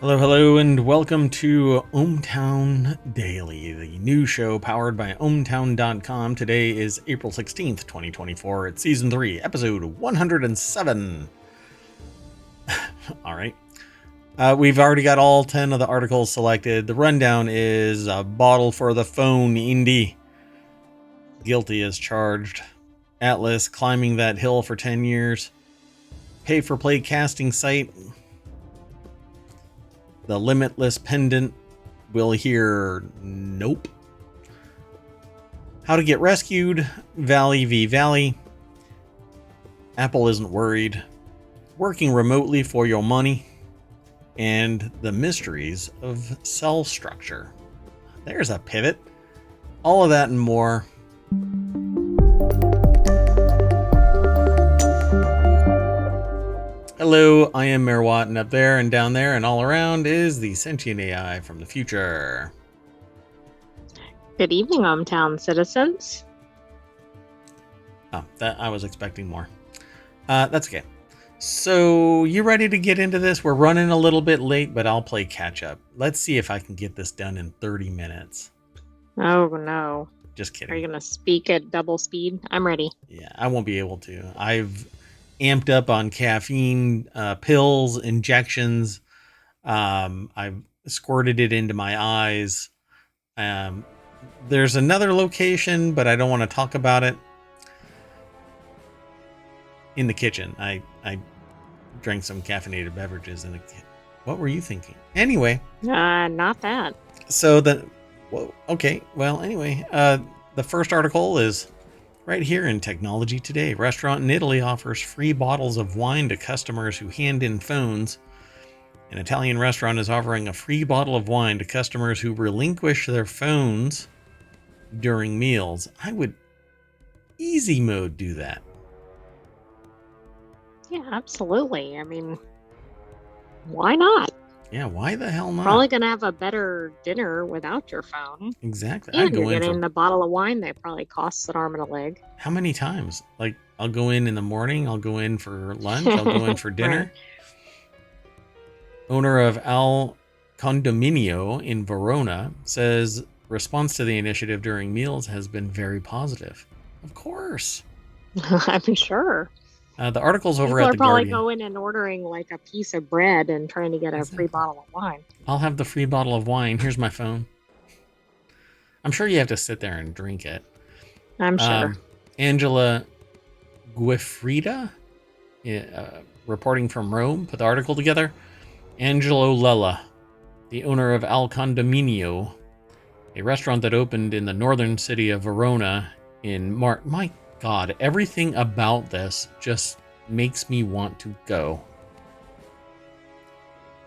Hello, hello, and welcome to ohmTown Daily, the new show powered by ohmTown.com. Today is April 16th, 2024. It's Season 3, Episode 107. All right. We've already got all 10 of the articles selected. The rundown is a bottle for the phone, Indy. Guilty as charged. Atlas climbing that hill for 10 years. Pay-for-play casting site. The Limitless Pendant. We'll hear nope. How to get rescued. Valley v. Valley. Apple isn't worried. Working remotely for your money. And the mysteries of cell structure. There's a pivot. All of that and more. Hello, I am Merwat, and up there and down there and all around is the sentient AI from the future. Good evening, ohmTown citizens. Oh, that I was expecting more. That's okay. So, you ready to get into this? We're running a little bit late, but I'll play catch up. Let's see if I can get this done in 30 minutes. Oh, no. Just kidding. Are you going to speak at double speed? I'm ready. Yeah, I won't be able to. I've amped up on caffeine, pills, injections. I've squirted it into my eyes. There's another location, but I don't want to talk about it. In the kitchen, I drank some caffeinated beverages in the kitchen. What were you thinking? Anyway. Not that. So the first article is right here in Technology Today. Restaurant in Italy offers free bottles of wine to customers who hand in phones. An Italian restaurant is offering a free bottle of wine to customers who relinquish their phones during meals. I would easy mode do that. Yeah, absolutely. I mean, why not? Yeah, why the hell not? Probably going to have a better dinner without your phone. Exactly. And you're getting a bottle of wine that probably costs an arm and a leg. How many times? Like, I'll go in the morning, I'll go in for lunch, I'll go in for dinner. Right. Owner of Al Condominio in Verona says response to the initiative during meals has been very positive. Of course. I'm sure. The article's over People at the Guardian. People are probably going and ordering like a piece of bread and trying to get a free bottle of wine. I'll have the free bottle of wine. Here's my phone. I'm sure you have to sit there and drink it. I'm sure. Angela Guifrida, reporting from Rome, put the article together. Angelo Lella, the owner of Al Condominio, a restaurant that opened in the northern city of Verona in March. My God, everything about this just makes me want to go.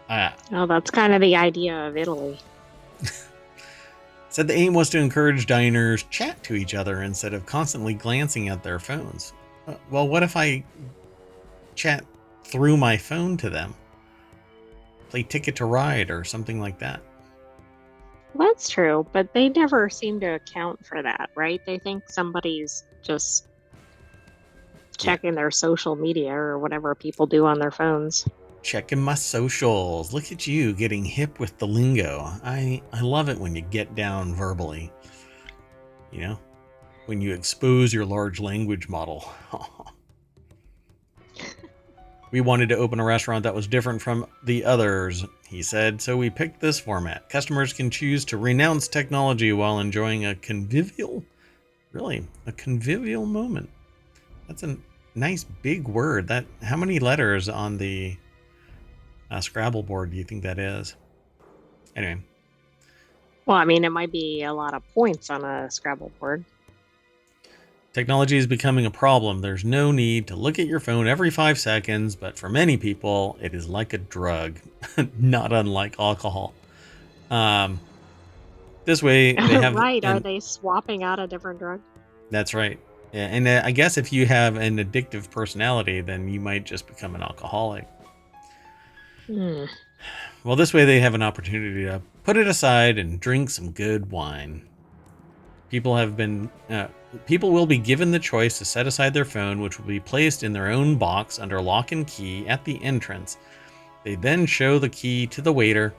Oh, that's kind of the idea of Italy. Said the aim was to encourage diners chat to each other instead of constantly glancing at their phones. Well, what if I chat through my phone to them? Play Ticket to Ride or something like that. Well, that's true, but they never seem to account for that, right? They think somebody's just checking their social media or whatever people do on their phones. Checking my socials. Look at you getting hip with the lingo. I love it when you get down verbally. You know, when you expose your large language model. We wanted to open a restaurant that was different from the others, he said, so we picked this format. Customers can choose to renounce technology while enjoying a convivial moment. That's a nice big word. That how many letters on the Scrabble board do you think that is? Anyway. Well, I mean, it might be a lot of points on a Scrabble board. Technology is becoming a problem. There's no need to look at your phone every 5 seconds, but for many people, it is like a drug, not unlike alcohol. This way, they have... Right, are they swapping out a different drug? That's right. Yeah, and I guess if you have an addictive personality, then you might just become an alcoholic. Well, this way they have an opportunity to put it aside and drink some good wine. People will be given the choice to set aside their phone, which will be placed in their own box under lock and key at the entrance. They then show the key to the waiter,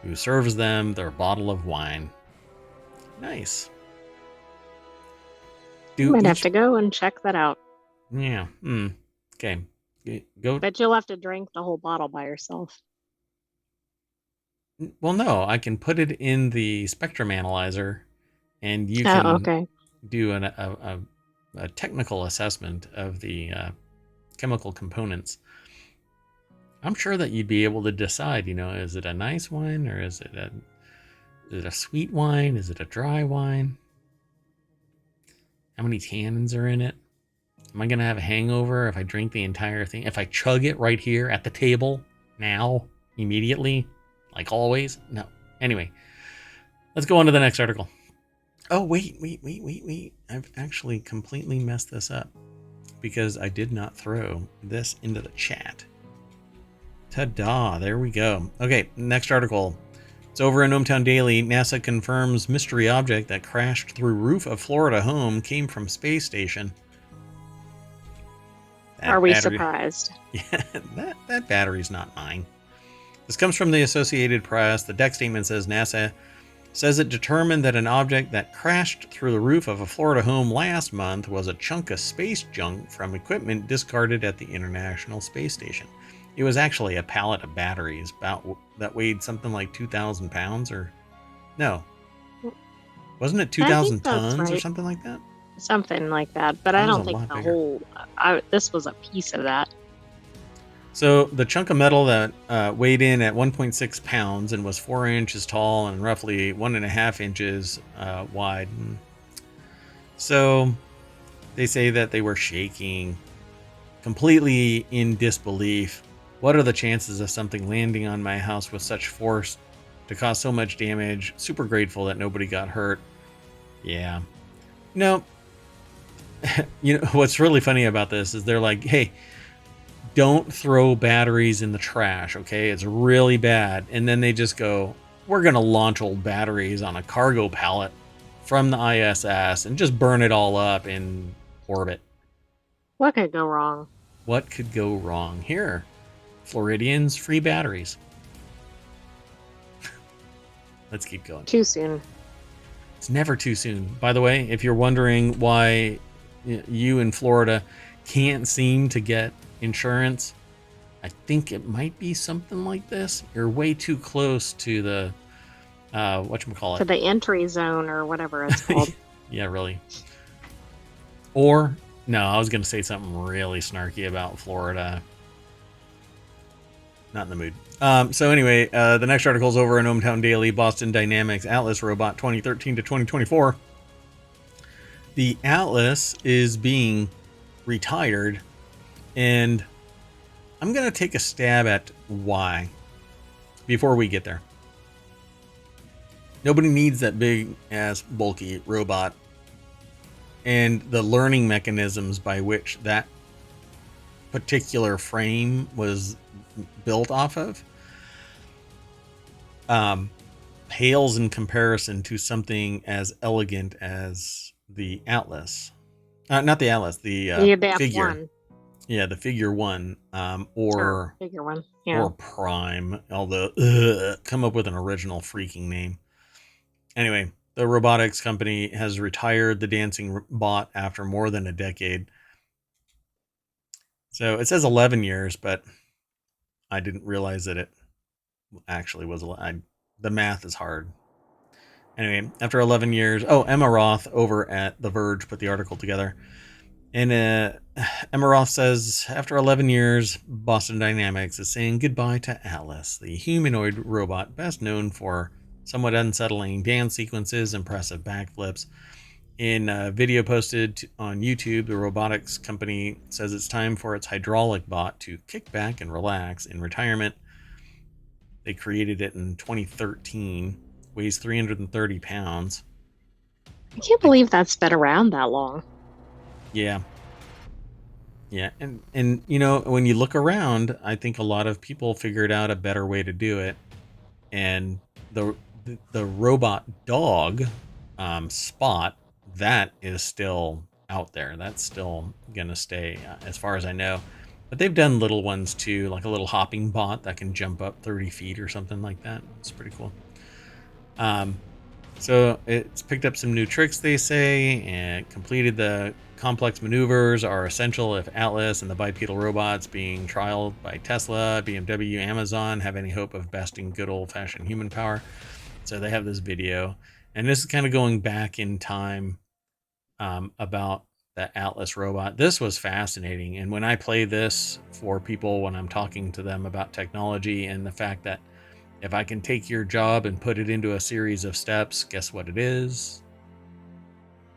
who serves them their bottle of wine. Nice. I Do might have each... to go and check that out. Yeah. Okay. Go. Bet you'll have to drink the whole bottle by yourself. Well, no, I can put it in the spectrum analyzer, and you Oh, can okay. do a technical assessment of the chemical components. I'm sure that you'd be able to decide, is it a nice wine, or is it a sweet wine? Is it a dry wine? How many tannins are in it? Am I going to have a hangover if I drink the entire thing? If I chug it right here at the table, now, immediately, like always? No. Anyway, let's go on to the next article. Oh, wait. I've actually completely messed this up because I did not throw this into the chat. Ta-da, there we go. Okay, next article. It's over in ohmTown Daily. NASA confirms mystery object that crashed through roof of Florida home came from space station. Are we surprised? Yeah, that battery's not mine. This comes from the Associated Press. The deck statement says NASA says it determined that an object that crashed through the roof of a Florida home last month was a chunk of space junk from equipment discarded at the International Space Station. It was actually a pallet of batteries that weighed something like 2,000 pounds, or no, wasn't it 2,000 tons right. or something like that? Something like that, but I don't think the whole. This was a piece of that. So the chunk of metal that weighed in at 1.6 pounds and was 4 inches tall and roughly 1.5 inches wide. So they say that they were shaking, completely in disbelief. What are the chances of something landing on my house with such force to cause so much damage? Super grateful that nobody got hurt. Yeah. No. What's really funny about this is they're like, hey, don't throw batteries in the trash, okay? It's really bad. And then they just go, we're going to launch old batteries on a cargo pallet from the ISS and just burn it all up in orbit. What could go wrong? What could go wrong? Here, Floridians, free batteries. Let's keep going. Too soon. It's never too soon. By the way, if you're wondering why you in Florida can't seem to get insurance, I think it might be something like this. You're way too close to the whatchamacallit, to the entry zone or whatever it's called. Yeah, really. Or no, I was gonna say something really snarky about Florida. Not in the mood. So anyway, the next article is over in ohmTown Daily. Boston Dynamics Atlas robot 2013 to 2024. The Atlas is being retired, and I'm going to take a stab at why before we get there. Nobody needs that big ass bulky robot, and the learning mechanisms by which that particular frame was built off of pales in comparison to something as elegant as the Atlas. Not the Atlas, the figure. F1. Yeah, the figure one, or figure one, yeah. Or Prime. Although, come up with an original freaking name. Anyway, the robotics company has retired the dancing bot after more than a decade. So it says 11 years, but I didn't realize that it actually was. The math is hard. Anyway, after 11 years, Emma Roth over at The Verge put the article together. And Emma Roth says, after 11 years, Boston Dynamics is saying goodbye to Atlas, the humanoid robot best known for somewhat unsettling dance sequences, impressive backflips. In a video posted on YouTube, the robotics company says it's time for its hydraulic bot to kick back and relax in retirement. They created it in 2013, weighs 330 pounds. I can't believe that's been around that long. Yeah. Yeah, and when you look around, I think a lot of people figured out a better way to do it. And the robot dog Spot, that is still out there. That's still gonna stay, as far as I know. But they've done little ones too, like a little hopping bot that can jump up 30 feet or something like that. It's pretty cool. So it's picked up some new tricks, they say, and completed the complex maneuvers are essential if Atlas and the bipedal robots being trialed by Tesla, BMW, Amazon have any hope of besting good old-fashioned human power. So they have this video, and this is kind of going back in time about the Atlas robot. This was fascinating, and when I play this for people when I'm talking to them about technology and the fact that if I can take your job and put it into a series of steps, guess what it is?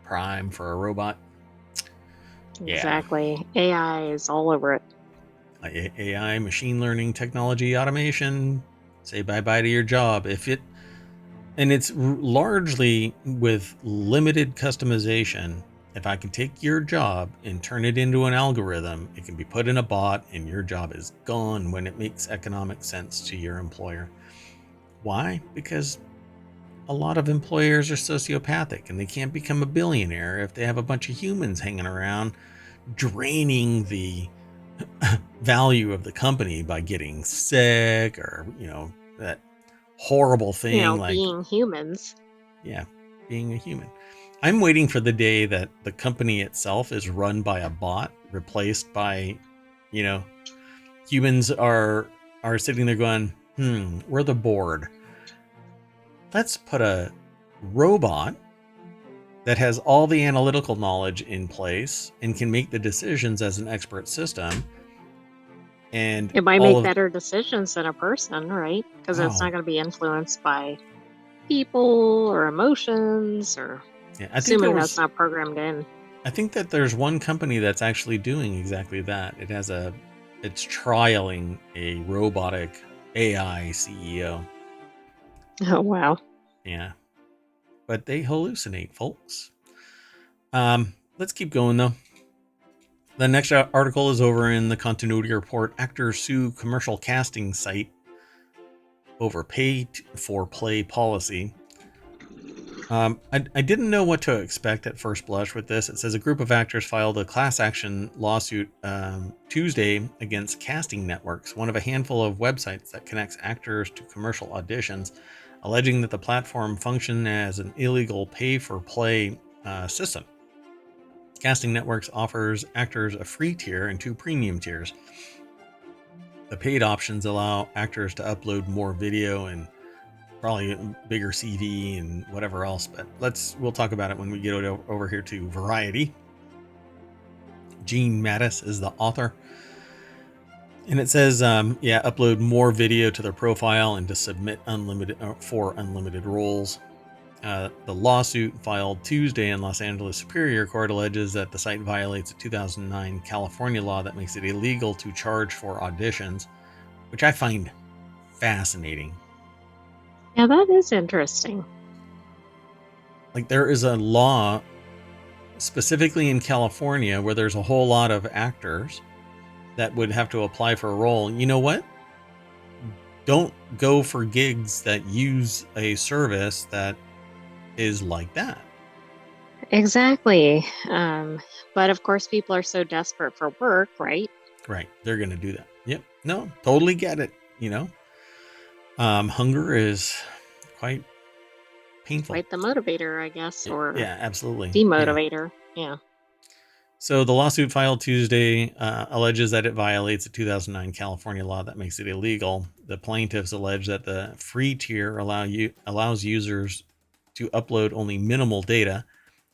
Prime for a robot. Exactly. AI is all over it. AI, machine learning, technology, automation. Say bye-bye to your job. And it's largely with limited customization. If I can take your job and turn it into an algorithm, it can be put in a bot and your job is gone when it makes economic sense to your employer. Why? Because a lot of employers are sociopathic and they can't become a billionaire if they have a bunch of humans hanging around draining the value of the company by getting sick or, that horrible thing like being humans. Yeah, being a human. I'm waiting for the day that the company itself is run by a bot, replaced by, humans are sitting there going, we're the board. Let's put a robot that has all the analytical knowledge in place and can make the decisions as an expert system. And it might make better decisions than a person, right? Because it's not going to be influenced by people or emotions or assuming that's not programmed in. I think that there's one company that's actually doing exactly that. It's trialing a robotic AI CEO. Oh, wow. Yeah. But they hallucinate, folks. Let's keep going, though. The next article is over in the Continuity Report. Actors sue commercial casting site over pay for play policy. I didn't know what to expect at first blush with this. It says a group of actors filed a class action lawsuit Tuesday against casting networks, one of a handful of websites that connects actors to commercial auditions, alleging that the platform functioned as an illegal pay-for-play system. Casting Networks offers actors a free tier and 2 premium tiers. The paid options allow actors to upload more video and probably a bigger CV and whatever else, but we'll talk about it when we get over here to Variety. Gene Mattis is the author. And it says, upload more video to their profile and to submit unlimited roles. The lawsuit filed Tuesday in Los Angeles Superior Court alleges that the site violates a 2009 California law that makes it illegal to charge for auditions, which I find fascinating. Yeah, that is interesting. Like, there is a law specifically in California where there's a whole lot of actors that would have to apply for a role. You know what? Don't go for gigs that use a service that is like that. Exactly. But of course, people are so desperate for work, right? Right. They're going to do that. Yep. No, totally get it. Hunger is quite painful. Quite the motivator, I guess, or yeah, absolutely. Demotivator. Yeah. So the lawsuit filed Tuesday alleges that it violates a 2009 California law that makes it illegal. The plaintiffs allege that the free tier allows users to upload only minimal data,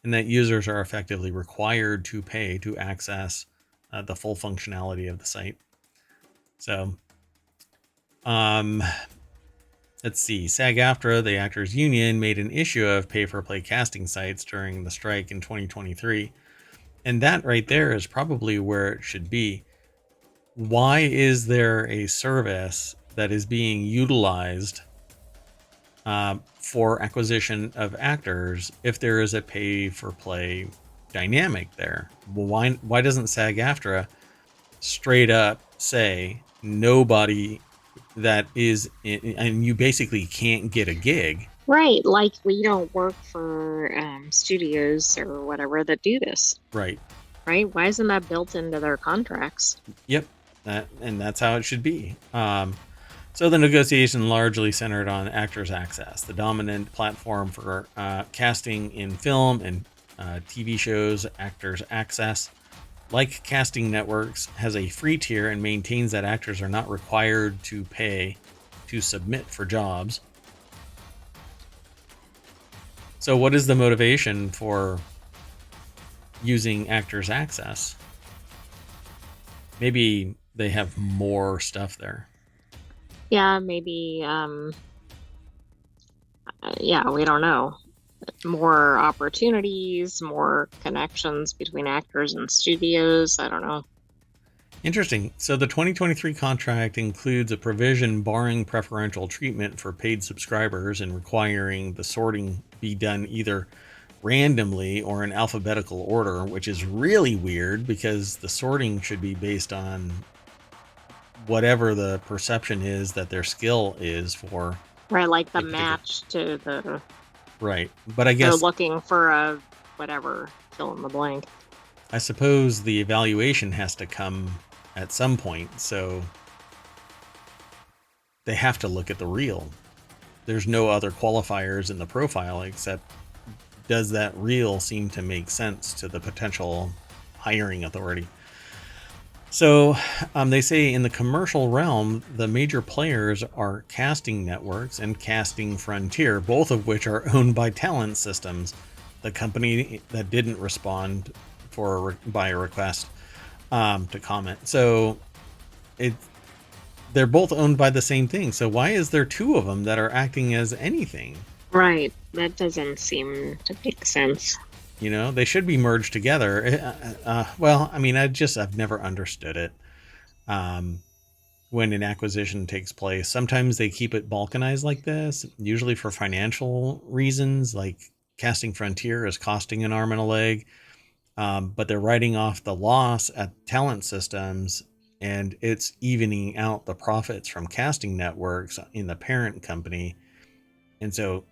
and that users are effectively required to pay to access the full functionality of the site. So, let's see. SAG-AFTRA, the actors union, made an issue of pay-for-play casting sites during the strike in 2023. And that right there is probably where it should be. Why is there a service that is being utilized for acquisition of actors if there is a pay-for-play dynamic there? Well, why doesn't SAG-AFTRA straight up say nobody that is and you basically can't get a gig? Right, like we don't work for studios or whatever that do this. Right. Why isn't that built into their contracts? Yep. and that's how it should be. So the negotiation largely centered on Actors Access, the dominant platform for casting in film and TV shows. Actors Access, like casting networks, has a free tier and maintains that actors are not required to pay to submit for jobs. So what is the motivation for using Actors Access? Maybe they have more stuff there. Yeah, maybe. Yeah, we don't know. More opportunities, more connections between actors and studios. I don't know. Interesting. So the 2023 contract includes a provision barring preferential treatment for paid subscribers and requiring the sorting be done either randomly or in alphabetical order, which is really weird because the sorting should be based on whatever the perception is that their skill is for Right, like the a particular. match to the Right. But I they're guess, looking for a whatever, fill in the blank. I suppose the evaluation has to come at some point. So they have to look at the reel. There's no other qualifiers in the profile except, does that reel seem to make sense to the potential hiring authority? So they say in the commercial realm, the major players are Casting Networks and Casting Frontier, both of which are owned by Talent Systems, the company that didn't respond by a request to comment. So they're both owned by the same thing. So why is there two of them that are acting as anything? Right. That doesn't seem to make sense. They should be merged together. Well, I mean, I've never understood it. When an acquisition takes place, sometimes they keep it balkanized like this, usually for financial reasons, like Casting Frontier is costing an arm and a leg. But they're writing off the loss at Talent Systems, and it's evening out the profits from Casting Networks in the parent company. And so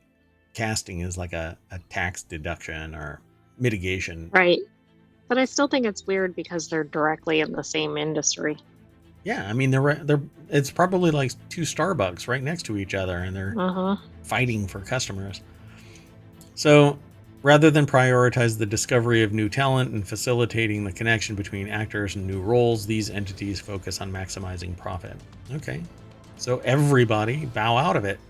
casting is like a tax deduction or mitigation. Right. But I still think it's weird because they're directly in the same industry. Yeah, I mean they're it's probably like two Starbucks right next to each other, and they're fighting for customers. So rather than prioritize the discovery of new talent and facilitating the connection between actors and new roles, these entities focus on maximizing profit. Okay, so everybody bow out of it.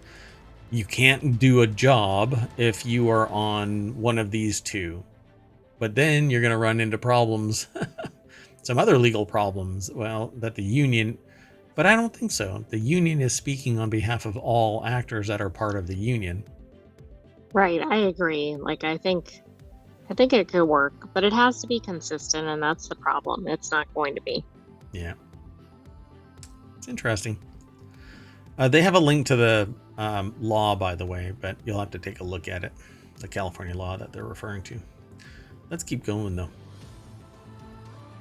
You can't do a job if you are on one of these two, but then you're going to run into problems, some other legal problems. Well, that the union, but I don't think so. The union is speaking on behalf of all actors that are part of the union. Right, I agree. Like I think it could work, but it has to be consistent, and that's the problem. It's not going to be. Yeah. It's interesting. They have a link to the law, by the way, but you'll have to take a look at it. The California law that they're referring to. Let's keep going, though.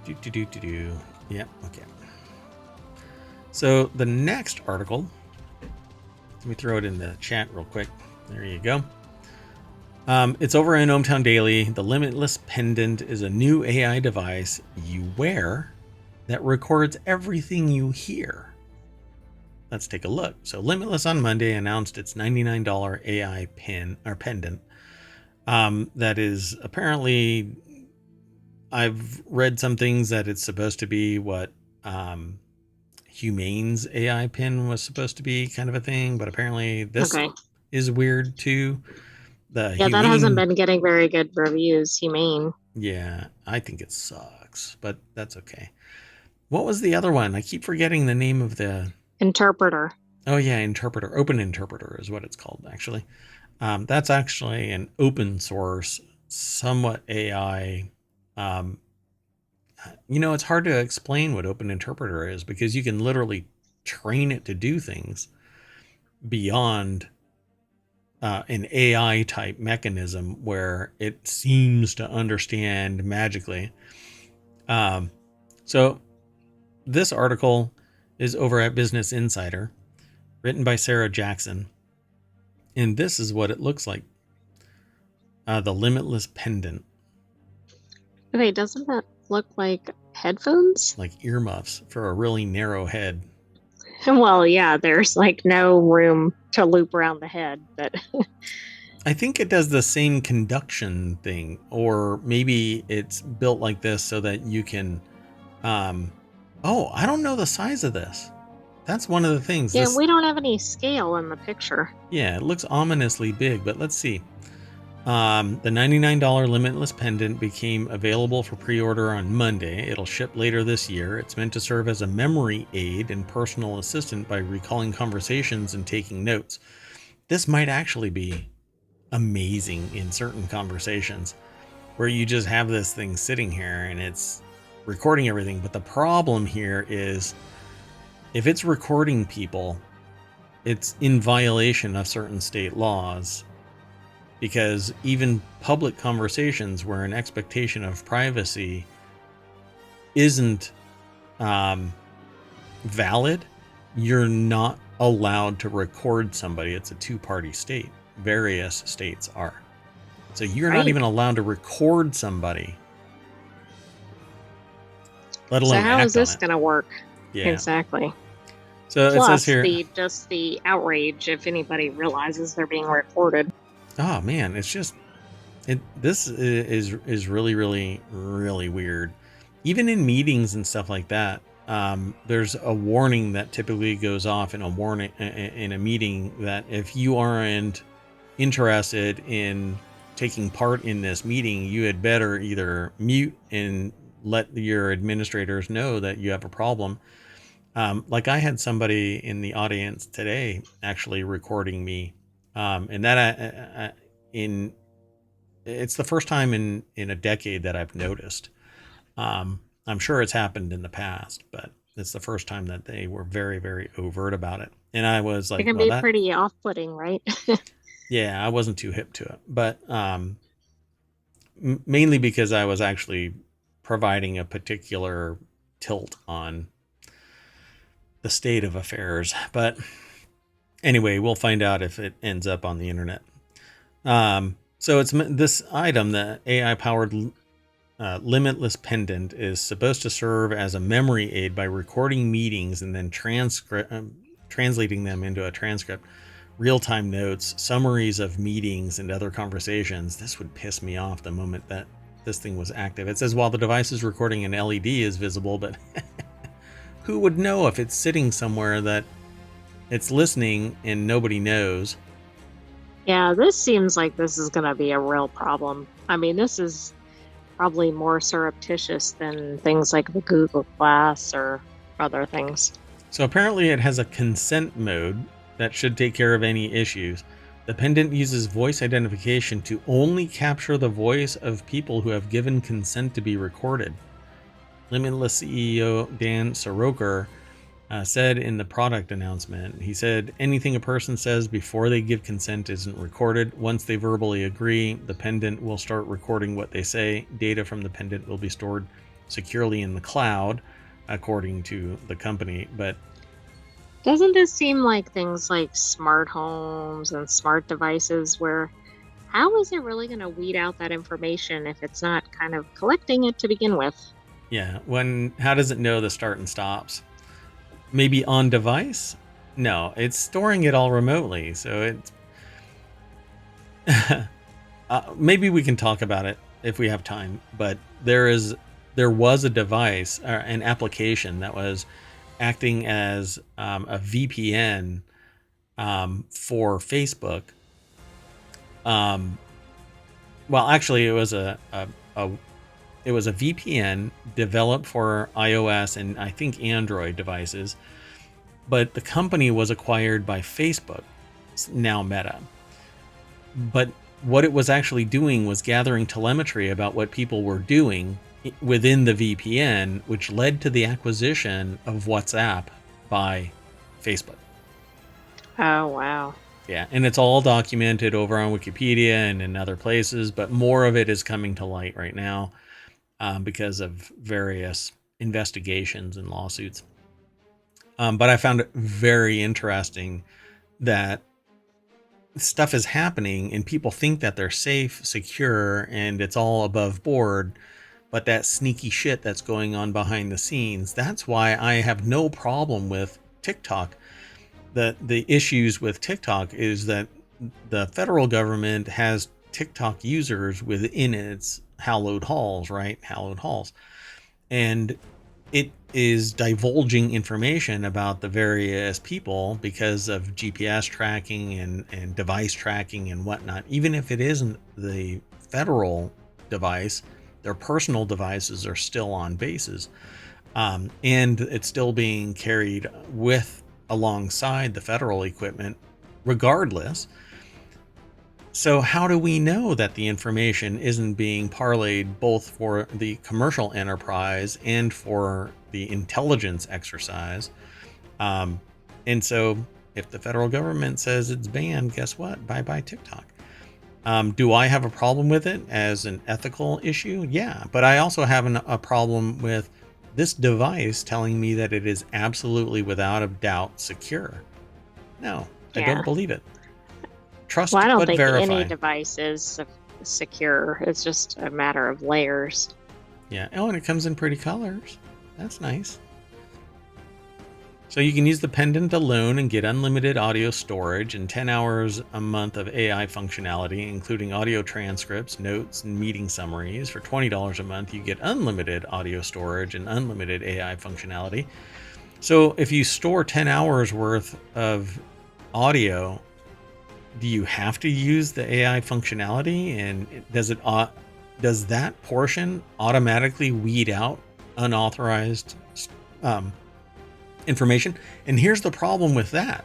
Yep, okay. So the next article, let me throw it in the chat real quick. There you go. It's over in ohmTown Daily. The Limitless Pendant is a new AI device you wear that records everything you hear. Let's take a look. So Limitless on Monday announced its $99 AI pendant. That is apparently, I've read some things that it's supposed to be what Humane's AI pin was supposed to be, kind of a thing, but apparently this is weird too. That hasn't been getting very good reviews. Humane. Yeah, I think it sucks, but that's okay. What was the other one? I keep forgetting the name of the Interpreter. Oh yeah, Interpreter. Open Interpreter is what it's called, actually. That's actually an open source, somewhat AI. It's hard to explain what Open Interpreter is because you can literally train it to do things beyond an AI type mechanism where it seems to understand magically. So this article is over at Business Insider, written by Sarah Jackson. And this is what it looks like. The Limitless Pendant. Okay, doesn't that look like Headphones? like earmuffs for a really narrow head. Well, yeah, there's like no room to loop around the head, but I think it does the same conduction thing, or maybe it's built like this so that you can. Um, oh, I don't know the size of this. That's one of the things. yeah, This, we don't have any scale in the picture. yeah, it looks ominously big, but let's see. The $99 Limitless Pendant became available for pre-order on Monday. It'll ship later this year. It's meant to serve as a memory aid and personal assistant by recalling conversations and taking notes. This might actually be amazing in certain conversations where you just have this thing sitting here and it's recording everything. But the problem here is if it's recording people, it's in violation of certain state laws, because even public conversations where an expectation of privacy isn't valid, you're not allowed to record somebody. It's a two-party state. Various states are. So you're not Right. even allowed to record somebody, let So alone how is act on this it. going to work? Yeah. Exactly. So it says Plus here, the outrage if anybody realizes they're being recorded. oh man, it's just this is really really weird. Even in meetings and stuff like that, there's a warning that typically goes off in a meeting that if you aren't interested in taking part in this meeting, you had better either mute and let your administrators know that you have a problem. Like I had somebody in the audience today actually recording me, and that in it's the first time in a decade that I've noticed. I'm sure it's happened in the past, but it's the first time that they were very overt about it. And I was It like, can well, be that, pretty off-putting, right? yeah, I wasn't too hip to it, but mainly because I was actually providing a particular tilt on the state of affairs. But anyway, we'll find out if it ends up on the internet. So it's this item, the AI powered Limitless Pendant, is supposed to serve as a memory aid by recording meetings and then translating them into a transcript, real-time notes, summaries of meetings and other conversations. This would piss me off the moment that this thing was active. It says while the device is recording, an LED is visible, but who would know if it's sitting somewhere that it's listening and nobody knows? Yeah, this seems like this is going to be a real problem. I mean, this is probably more surreptitious than things like the Google Glass or other things. So apparently it has a consent mode that should take care of any issues. The pendant uses voice identification to only capture the voice of people who have given consent to be recorded. Limitless CEO Dan Soroker said in the product announcement, he said, anything a person says before they give consent isn't recorded. Once they verbally agree, the pendant will start recording what they say. Data from the pendant will be stored securely in the cloud, according to the company. But Doesn't this seem like things like smart homes and smart devices where how is it really going to weed out that information if it's not kind of collecting it to begin with? yeah, how does it know the start and stops? Maybe on device? No, it's storing it all remotely. So it's maybe we can talk about it if we have time. But there was a device or an application that was acting as a VPN for Facebook. Well, actually, it was a VPN developed for iOS and I think Android devices, but the company was acquired by Facebook, now Meta. But what it was actually doing was gathering telemetry about what people were doing within the VPN, which led to the acquisition of WhatsApp by Facebook. Oh, wow. Yeah, and it's all documented over on Wikipedia and in other places, but more of it is coming to light right now because of various investigations and lawsuits. But I found it very interesting that stuff is happening and people think that they're safe, secure, and it's all above board. but that sneaky shit that's going on behind the scenes. That's why I have no problem with TikTok. The issues with TikTok is that the federal government has TikTok users within its hallowed halls, right? Hallowed halls. And it is divulging information about the various people because of GPS tracking and device tracking and whatnot. Even if it isn't the federal device, their personal devices are still on bases. And it's still being carried with alongside the federal equipment regardless. So how do we know that the information isn't being parlayed both for the commercial enterprise and for the intelligence exercise? And so if the federal government says it's banned, guess what? Bye-bye TikTok. Do I have a problem with it as an ethical issue? Yeah, but I also have a problem with this device telling me that it is absolutely without a doubt secure. No, I Yeah. don't believe it. Well, Trust I don't but think any verify. device is secure. It's just a matter of layers. Yeah. Oh, and it comes in pretty colors. That's nice. So you can use the pendant alone and get unlimited audio storage and 10 hours a month of AI functionality, including audio transcripts, notes, and meeting summaries. For $20 a month, you get unlimited audio storage and unlimited AI functionality. So if you store 10 hours worth of audio, do you have to use the AI functionality? And does that portion automatically weed out unauthorized information? And here's the problem with that.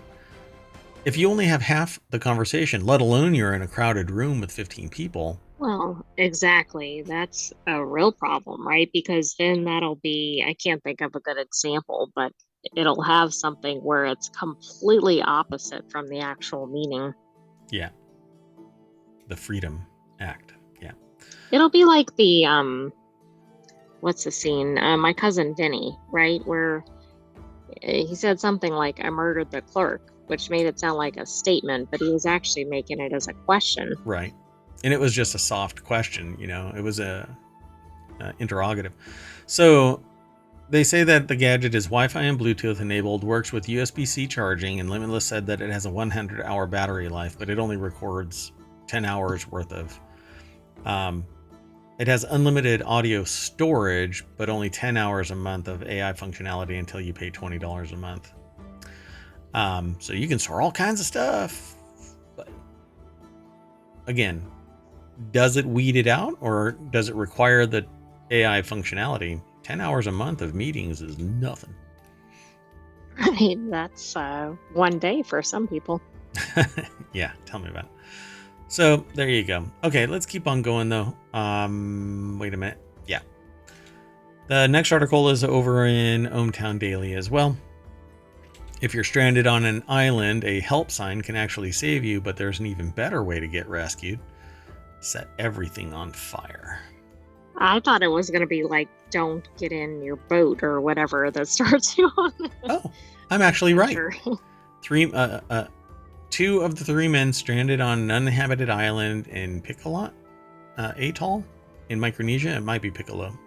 If you only have half the conversation, let alone you're in a crowded room with 15 people. Well, exactly. That's a real problem, right? Because then that'll be, I can't think of a good example, but it'll have something where it's completely opposite from the actual meaning. Yeah. The Freedom Act. Yeah. It'll be like the what's the scene? My cousin Vinny, right? Where he said something like, I murdered the clerk, which made it sound like a statement, but he was actually making it as a question. Right. And it was just a soft question, it was a interrogative. So they say that the gadget is Wi-Fi and Bluetooth enabled, works with USB-C charging, and Limitless said that it has a 100-hour battery life, but it only records 10 hours worth of it has unlimited audio storage, but only 10 hours a month of AI functionality until you pay $20 a month. So you can store all kinds of stuff. But again, does it weed it out, or does it require the AI functionality? 10 hours a month of meetings is nothing. I mean, that's one day for some people. Yeah, tell me about it. So there you go. Okay, let's keep on going though. Wait a minute. Yeah. The next article is over in ohmTown Daily as well. If you're stranded on an island, a help sign can actually save you, but there's an even better way to get rescued. Set everything on fire. I thought it was going to be like, don't get in your boat or whatever that starts you on. Oh, I'm actually right. Sure. Two of the three men stranded on an uninhabited island in Piccolo Atoll in Micronesia. It might be Piccolo.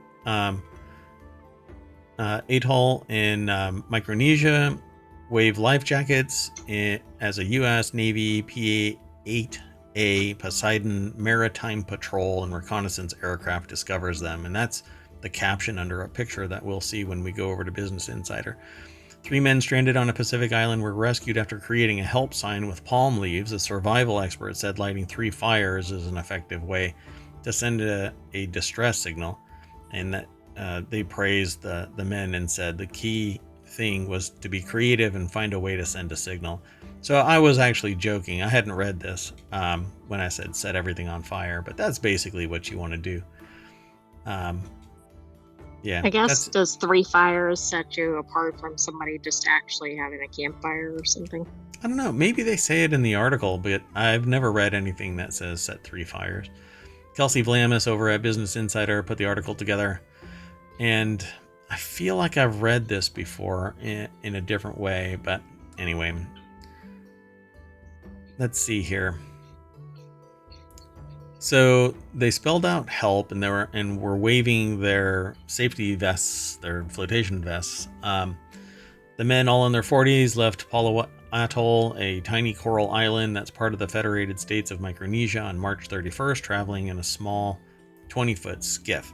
Atoll in Micronesia wave life jackets as a U.S. Navy P-8A Poseidon Maritime Patrol and Reconnaissance aircraft discovers them. And that's the caption under a picture that we'll see when we go over to Business Insider. 3 men stranded on a Pacific island were rescued after creating a help sign with palm leaves. A survival expert said lighting 3 fires is an effective way to send a distress signal, and that they praised the men and said the key thing was to be creative and find a way to send a signal. So I was actually joking. I hadn't read this when I said set everything on fire, but that's basically what you want to do. Yeah, I guess, does 3 fires set you apart from somebody just actually having a campfire or something? I don't know. Maybe they say it in the article, but I've never read anything that says set 3 fires. Kelsey Vlamis over at Business Insider put the article together, and I feel like I've read this before in a different way, but anyway. Let's see here. So they spelled out help, and were waving their safety vests, their flotation vests. The men, all in their 40s, left Palawa Atoll, a tiny coral island that's part of the Federated States of Micronesia, on March 31st, traveling in a small 20-foot skiff.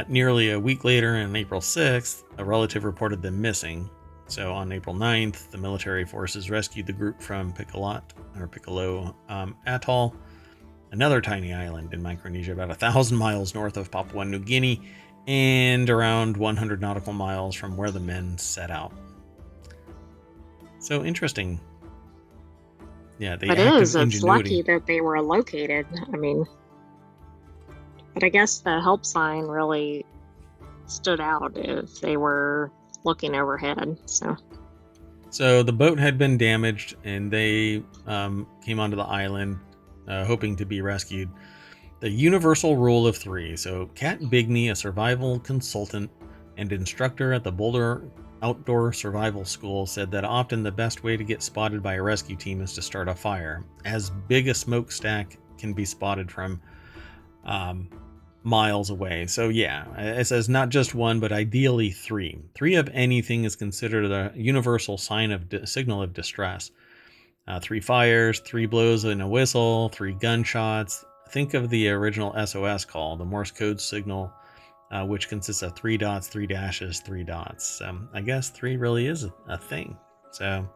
Nearly a week later, on April 6th, a relative reported them missing. So on April 9th, the military forces rescued the group from Piccolo Atoll, another tiny island in Micronesia, about 1,000 miles north of Papua New Guinea, and around 100 nautical miles from where the men set out. So interesting. Yeah, the It act is. of It's lucky ingenuity. that they were located. I mean, but I guess the help sign really stood out if they were looking overhead. So the boat had been damaged, and they came onto the island hoping to be rescued. The universal rule of three. So Kat Bigney, a survival consultant and instructor at the Boulder Outdoor Survival School, said that often the best way to get spotted by a rescue team is to start a fire. As big a smokestack can be spotted from miles away. So yeah, it says not just one, but ideally three. Three of anything is considered a universal signal of distress. 3 fires, 3 blows in a whistle, 3 gunshots. Think of the original SOS call, the Morse code signal, which consists of 3 dots, 3 dashes, 3 dots. I guess 3 really is a thing. So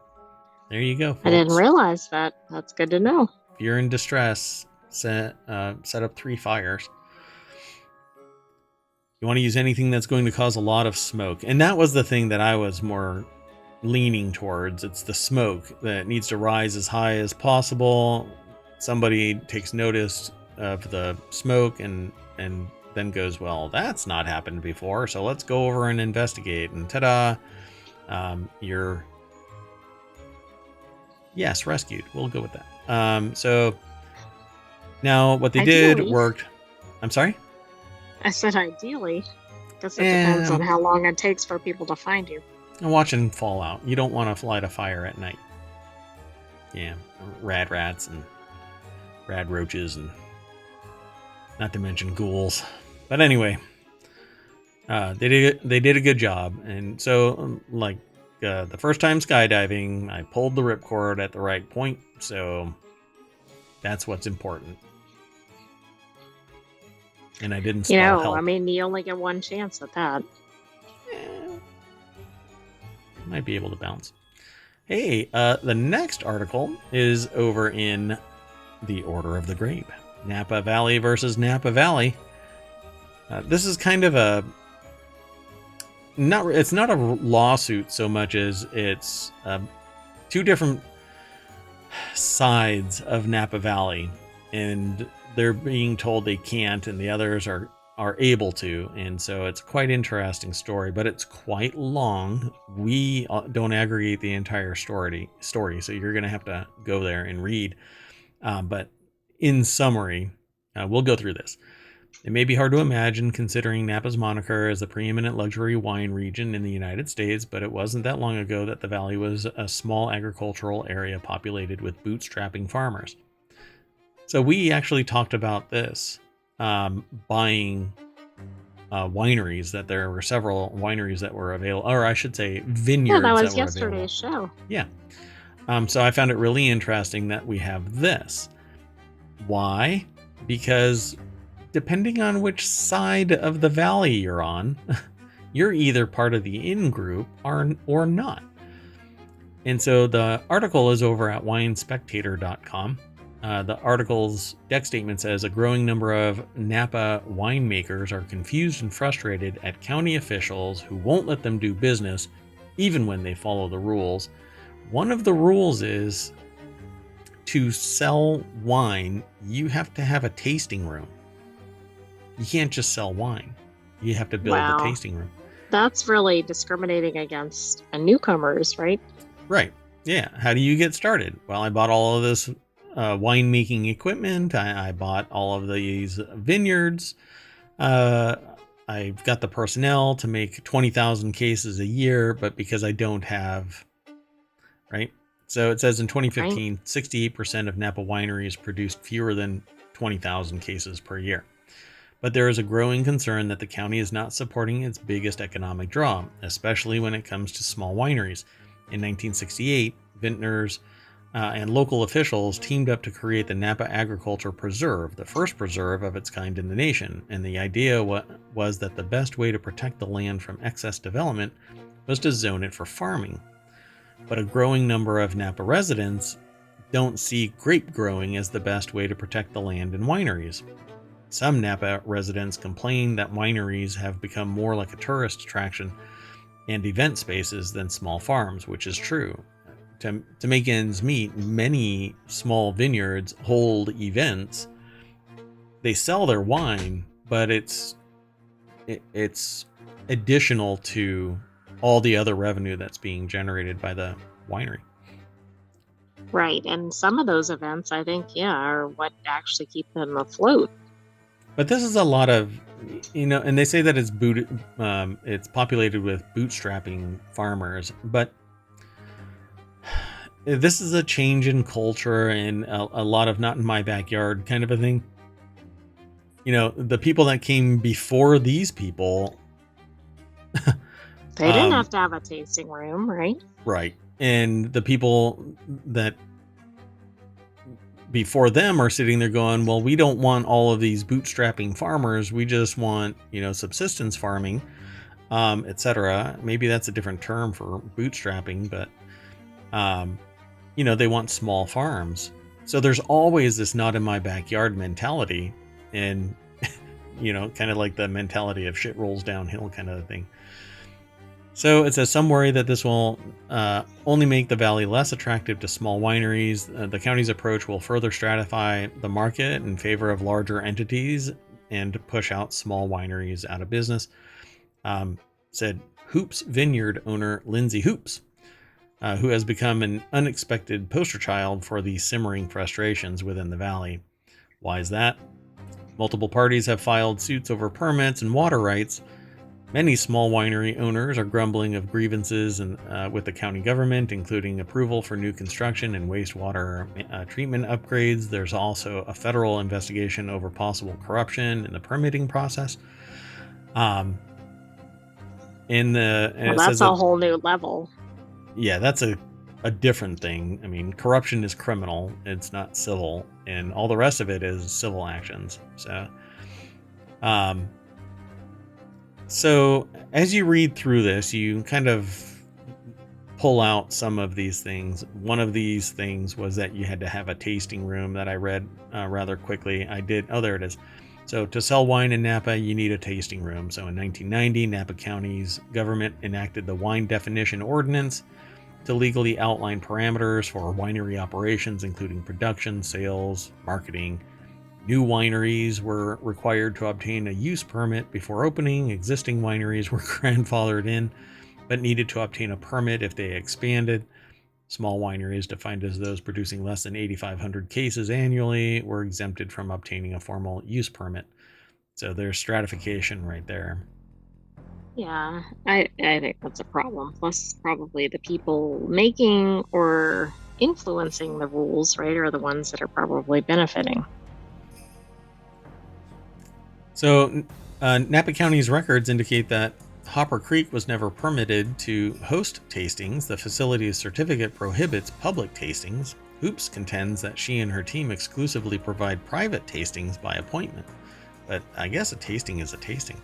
there you go, folks. I didn't realize that. That's good to know. If you're in distress, set up 3 fires. You want to use anything that's going to cause a lot of smoke. And that was the thing that I was more leaning towards. It's the smoke that needs to rise as high as possible. Somebody takes notice of the smoke and then goes, well, that's not happened before, so let's go over and investigate. And ta-da, you're rescued. We'll go with that. So now what they did worked. I'm sorry? I said ideally, because it depends on how long it takes for people to find you. And watching Fallout, you don't want to light a fire at night. Yeah, rad rats and rad roaches, and not to mention ghouls. But anyway, they did a good job. And so, the first time skydiving, I pulled the ripcord at the right point. So that's what's important. And I didn't spell help. I mean, you only get one chance at that. Might be able to bounce. Hey, the next article is over in the Order of the Grape. Napa Valley versus Napa Valley. This is kind of it's not a lawsuit so much as it's 2 different sides of Napa Valley, and they're being told they can't, and the others are able to. And so it's quite interesting story, but it's quite long. We don't aggregate the entire story, so you're going to have to go there and read. But in summary, we'll go through this. It may be hard to imagine considering Napa's moniker as the preeminent luxury wine region in the United States, but it wasn't that long ago that the valley was a small agricultural area populated with bootstrapping farmers. So we actually talked about this, buying wineries, that there were several wineries that were available, or I should say vineyards. Yeah, that was yesterday's show. Yeah. So I found it really interesting that we have this. Why? Because depending on which side of the valley you're on, you're either part of the in-group or not. And so the article is over at winespectator.com. The article's deck statement says a growing number of Napa winemakers are confused and frustrated at county officials who won't let them do business even when they follow the rules. One of the rules is to sell wine, you have to have a tasting room. You can't just sell wine. You have to build the tasting room. That's really discriminating against newcomers, right? Right. Yeah. How do you get started? Well, I bought all of this winemaking equipment. I bought all of these vineyards. I've got the personnel to make 20,000 cases a year, but because I don't have, right? So it says in 2015, 68% of Napa wineries produced fewer than 20,000 cases per year. But there is a growing concern that the county is not supporting its biggest economic draw, especially when it comes to small wineries. In 1968, vintners and local officials teamed up to create the Napa Agriculture Preserve, the first preserve of its kind in the nation. And the idea was that the best way to protect the land from excess development was to zone it for farming. But a growing number of Napa residents don't see grape growing as the best way to protect the land in wineries. Some Napa residents complain that wineries have become more like a tourist attraction and event spaces than small farms, which is true. To make ends meet, many small vineyards hold events. They sell their wine, but it's additional to all the other revenue that's being generated by the winery. Right. And some of those events, I think, are what actually keep them afloat. But this is a lot of, and they say that it's populated with bootstrapping farmers, but this is a change in culture and a lot of not in my backyard kind of a thing. The people that came before these people, they didn't have to have a tasting room, right? Right. And the people that before them are sitting there going, well, we don't want all of these bootstrapping farmers. We just want, subsistence farming, etc. Maybe that's a different term for bootstrapping, but, they want small farms. So there's always this not in my backyard mentality and, kind of like the mentality of shit rolls downhill kind of thing. So it says some worry that this will only make the valley less attractive to small wineries. The county's approach will further stratify the market in favor of larger entities and push out small wineries out of business, said Hoops Vineyard owner Lindsay Hoops, who has become an unexpected poster child for the simmering frustrations within the valley. Why is that? Multiple parties have filed suits over permits and water rights. Many small winery owners are grumbling of grievances with the county government, including approval for new construction and wastewater treatment upgrades. There's also a federal investigation over possible corruption in the permitting process. That's a whole new level. Yeah, that's a different thing. I mean, corruption is criminal; it's not civil, and all the rest of it is civil actions. So as you read through this, you kind of pull out some of these things. One of these things was that you had to have a tasting room that I read rather quickly. I did. Oh, there it is. So to sell wine in Napa, you need a tasting room. So in 1990, Napa County's government enacted the Wine Definition Ordinance to legally outline parameters for winery operations, including production, sales, marketing. New wineries were required to obtain a use permit before opening. Existing wineries were grandfathered in, but needed to obtain a permit if they expanded. Small wineries, defined as those producing less than 8,500 cases annually, were exempted from obtaining a formal use permit. So there's stratification right there. Yeah, I think that's a problem. Plus, probably the people making or influencing the rules, right, are the ones that are probably benefiting. So Napa County's records indicate that Hopper Creek was never permitted to host tastings. The facility's certificate prohibits public tastings. Hoops contends that she and her team exclusively provide private tastings by appointment. But I guess a tasting is a tasting.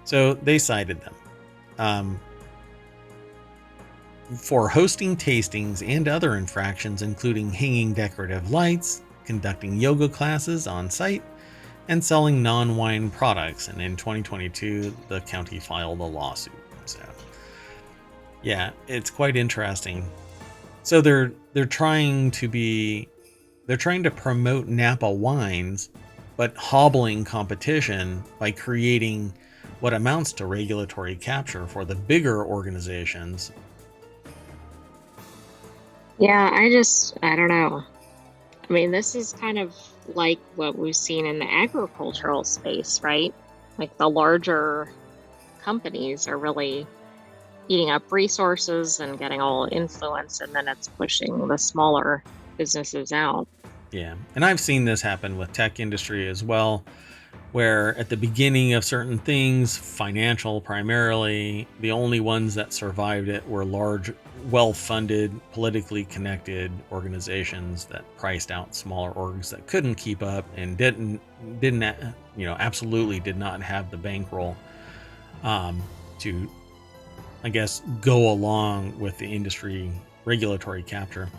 So they cited them for hosting tastings and other infractions, including hanging decorative lights, conducting yoga classes on site, and selling non-wine products. And in 2022, the county filed a lawsuit. So, yeah, it's quite interesting. So they're trying to promote Napa wines, but hobbling competition by creating what amounts to regulatory capture for the bigger organizations. Yeah, I don't know. I mean, this is kind of like what we've seen in the agricultural space, right? Like the larger companies are really eating up resources and getting all influence, and then it's pushing the smaller businesses out. Yeah. And I've seen this happen with tech industry as well, where at the beginning of certain things, financial primarily, the only ones that survived it were large, well-funded, politically connected organizations that priced out smaller orgs that couldn't keep up and didn't absolutely did not have the bankroll to, I guess, go along with the industry regulatory capture.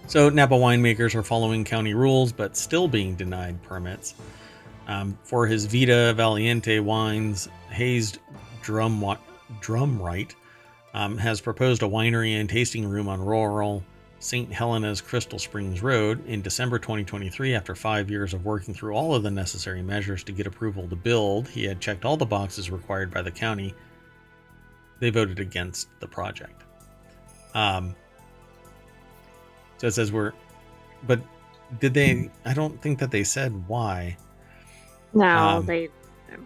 So Napa winemakers are following county rules, but still being denied permits. For his Vita Valiente wines, Hazed Drumright has proposed a winery and tasting room on rural St. Helena's Crystal Springs Road in December 2023. After 5 years of working through all of the necessary measures to get approval to build, he had checked all the boxes required by the county. They voted against the project. So it says but did they? I don't think that they said why. No,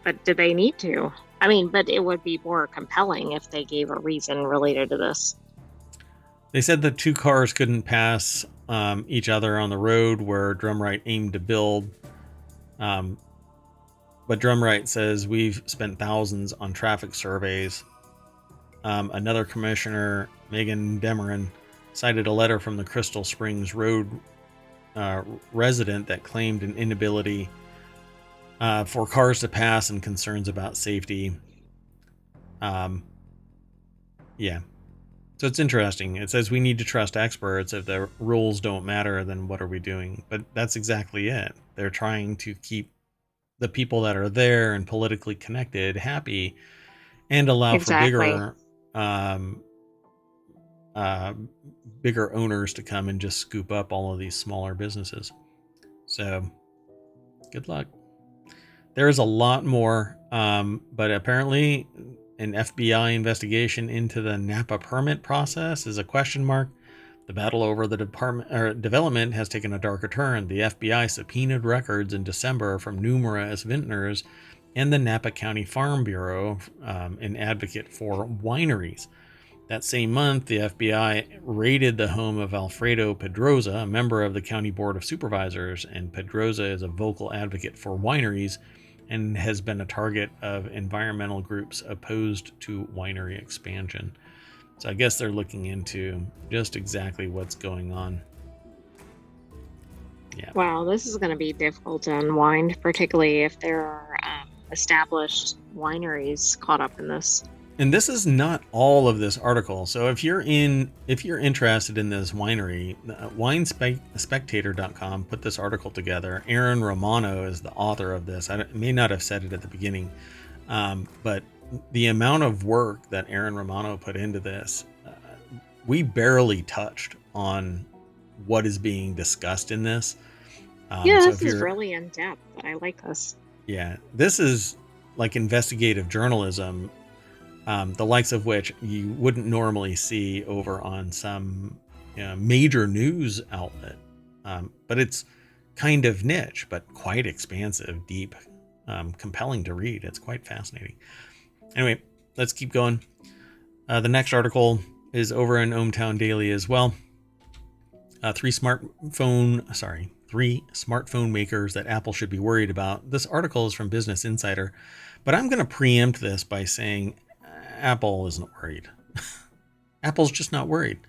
but did they need to? I mean, but it would be more compelling if they gave a reason related to this. They said that two cars couldn't pass each other on the road where Drumright aimed to build. But Drumright says we've spent thousands on traffic surveys. Another commissioner, Megan Demerin, cited a letter from the Crystal Springs Road resident that claimed an inability for cars to pass and concerns about safety. Yeah. So it's interesting. It says we need to trust experts. If the rules don't matter, then what are we doing? But that's exactly it. They're trying to keep the people that are there and politically connected happy and allow Exactly. for bigger owners to come and just scoop up all of these smaller businesses. So good luck. There is a lot more, but apparently an FBI investigation into the Napa permit process is a question mark. The battle over the development has taken a darker turn. The FBI subpoenaed records in December from numerous vintners and the Napa County Farm Bureau, an advocate for wineries. That same month, the FBI raided the home of Alfredo Pedroza, a member of the County Board of Supervisors, and Pedroza is a vocal advocate for wineries and has been a target of environmental groups opposed to winery expansion. So I guess they're looking into just exactly what's going on. Yeah. Wow, this is going to be difficult to unwind, particularly if there are established wineries caught up in this. And this is not all of this article. So if you're interested in this winery, winespectator.com put this article together. Aaron Romano is the author of this. I may not have said it at the beginning, but the amount of work that Aaron Romano put into this, we barely touched on what is being discussed in this. This is really in depth. I like this. Yeah, this is like investigative journalism. The likes of which you wouldn't normally see over on some major news outlet. But it's kind of niche, but quite expansive, deep, compelling to read. It's quite fascinating. Anyway, let's keep going. The next article is over in ohmTown Daily as well. Three smartphone makers that Apple should be worried about. This article is from Business Insider, but I'm going to preempt this by saying Apple isn't worried. Apple's just not worried.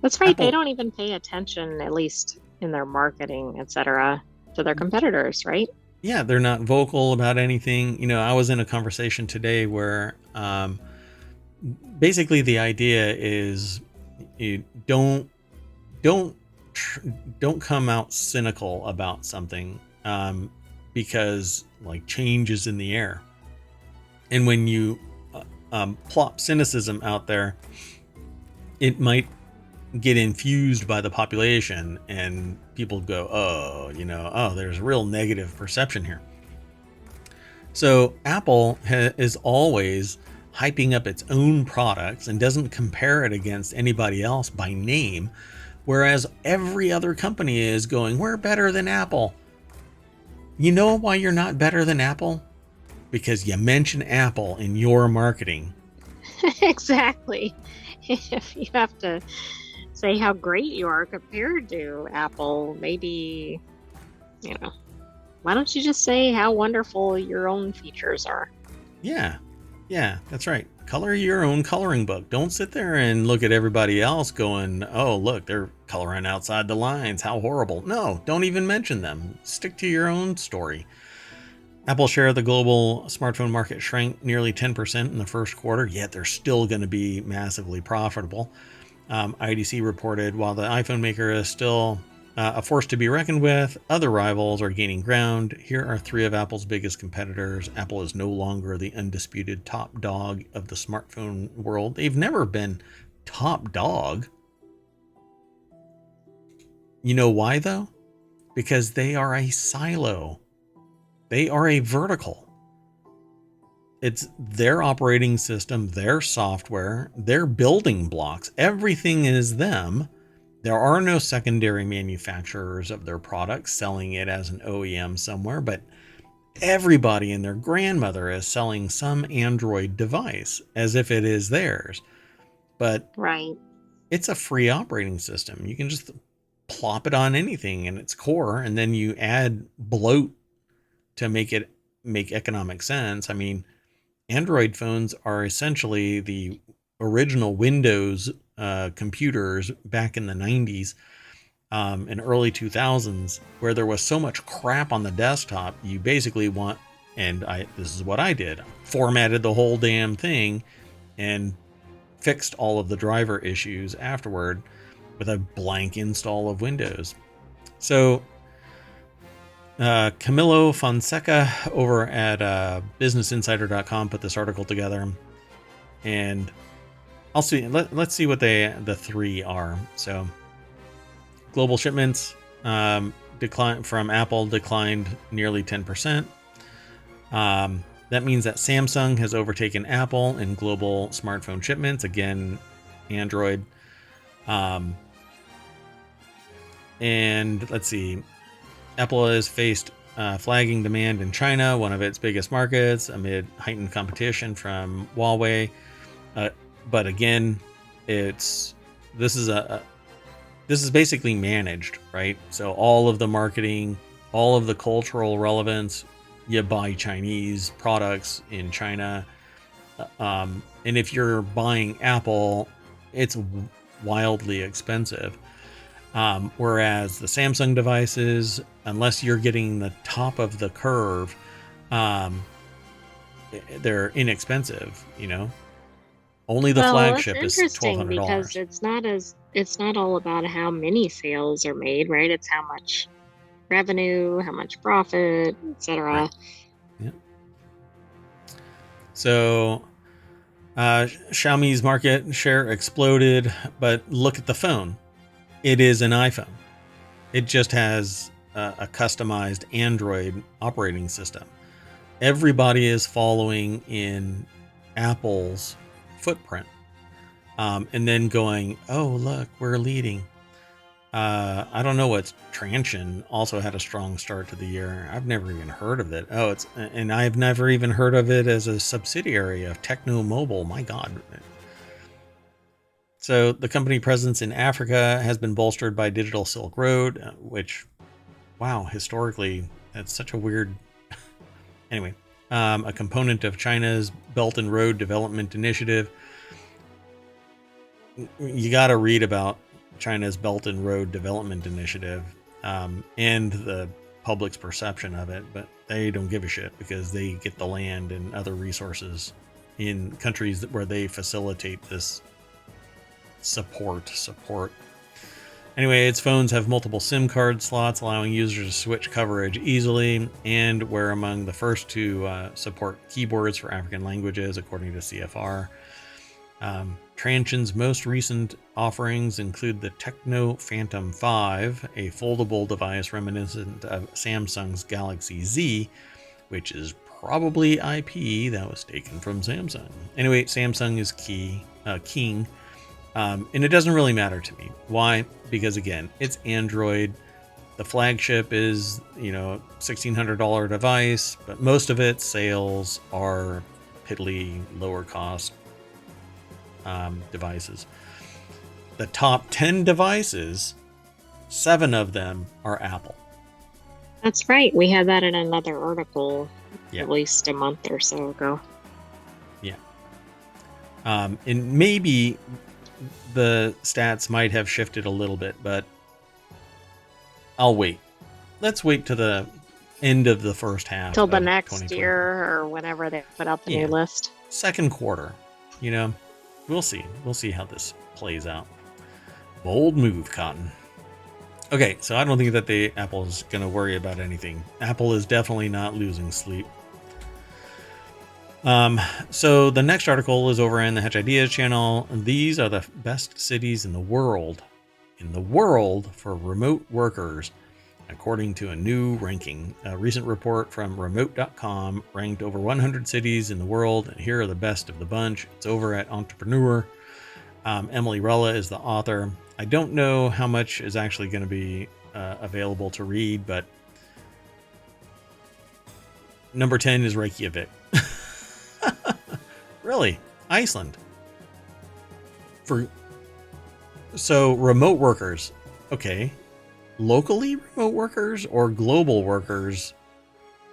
That's right. They don't even pay attention, at least in their marketing, etc., to their competitors, right? Yeah, they're not vocal about anything. I was in a conversation today where basically the idea is you don't come out cynical about something because like change is in the air. And when you plop cynicism out there, it might get infused by the population and people go, there's a real negative perception here. So Apple is always hyping up its own products and doesn't compare it against anybody else by name, whereas every other company is going, we're better than Apple. You know why you're not better than Apple? Because you mention Apple in your marketing. Exactly. If you have to say how great you are compared to Apple. Maybe, you know, why don't you just say how wonderful your own features are? Yeah. Yeah, that's right. Color your own coloring book. Don't sit there and look at everybody else going, oh, look, they're coloring outside the lines. How horrible. No, don't even mention them. Stick to your own story. Apple's share of the global smartphone market shrank nearly 10% in the first quarter, yet they're still going to be massively profitable. IDC reported while the iPhone maker is still a force to be reckoned with, other rivals are gaining ground. Here are three of Apple's biggest competitors. Apple is no longer the undisputed top dog of the smartphone world. They've never been top dog. You know why, though? Because they are a silo. They are a vertical. It's their operating system, their software, their building blocks. Everything is them. There are no secondary manufacturers of their products selling it as an OEM somewhere, but everybody and their grandmother is selling some Android device as if it is theirs. But Right. it's a free operating system. You can just plop it on anything in its core, and then you add bloat to make it make economic sense. I mean, Android phones are essentially the original Windows computers back in the 90s and early 2000s, where there was so much crap on the desktop. You basically want, this is what I did, formatted the whole damn thing and fixed all of the driver issues afterward with a blank install of Windows. So Camilo Fonseca over at businessinsider.com put this article together, and I'll see. Let's see what the three are. So, global shipments declined from Apple declined nearly 10%. That means that Samsung has overtaken Apple in global smartphone shipments. Again, Android. And let's see. Apple has faced flagging demand in China, one of its biggest markets, amid heightened competition from Huawei. But again, this is basically managed, right? So all of the marketing, all of the cultural relevance, you buy Chinese products in China, and if you're buying Apple, it's wildly expensive. Whereas the Samsung devices, unless you're getting the top of the curve, they're inexpensive, Only the Well, it's flagship is interesting because $1,200. it's not all about how many sales are made, right? It's how much revenue, how much profit, Right. etc. Yeah. So Xiaomi's market share exploded, but look at the phone. It is an iPhone. It just has a customized Android operating system. Everybody is following in Apple's footprint, and then going, oh, look, we're leading. I don't know what Transsion also had a strong start to the year. I've never even heard of it. And I've never even heard of it as a subsidiary of Techno Mobile. My God. So the company presence in Africa has been bolstered by Digital Silk Road, which, wow, historically, that's such a weird. Anyway, a component of China's Belt and Road Development Initiative. You got to read about China's Belt and Road Development Initiative and the public's perception of it, but they don't give a shit because they get the land and other resources in countries where they facilitate this support. Anyway, its phones have multiple SIM card slots, allowing users to switch coverage easily, and we're among the first to support keyboards for African languages, according to CFR. Transsion's most recent offerings include the Techno Phantom 5, a foldable device reminiscent of Samsung's Galaxy Z, which is probably IP that was taken from Samsung. Anyway, Samsung is king. And it doesn't really matter to me. Why? Because again, it's Android. The flagship is, $1,600 device, but most of its sales are piddly, lower cost devices. the top 10 devices, 7 of them are Apple. That's right. We had that in another article Yeah. at least a month or so ago. Yeah. And maybe the stats might have shifted a little bit, but I'll wait. Let's wait to the end of the first half Till the of next 2024. year or whenever they put out the new list. Second quarter. You know, we'll see. We'll see how this plays out. Bold move, Cotton. Okay, so I don't think that Apple's going to worry about anything. Apple is definitely not losing sleep. So the next article is over in the Hedge Ideas channel. These are the best cities in the world for remote workers, according to a new ranking. A recent report from remote.com ranked over 100 cities in the world, and here are the best of the bunch. It's over at Entrepreneur. Emily Rella is the author. I don't know how much is actually going to be available to read, but number 10 is Reykjavik. Really? Iceland. So remote workers. Okay. Locally remote workers or global workers?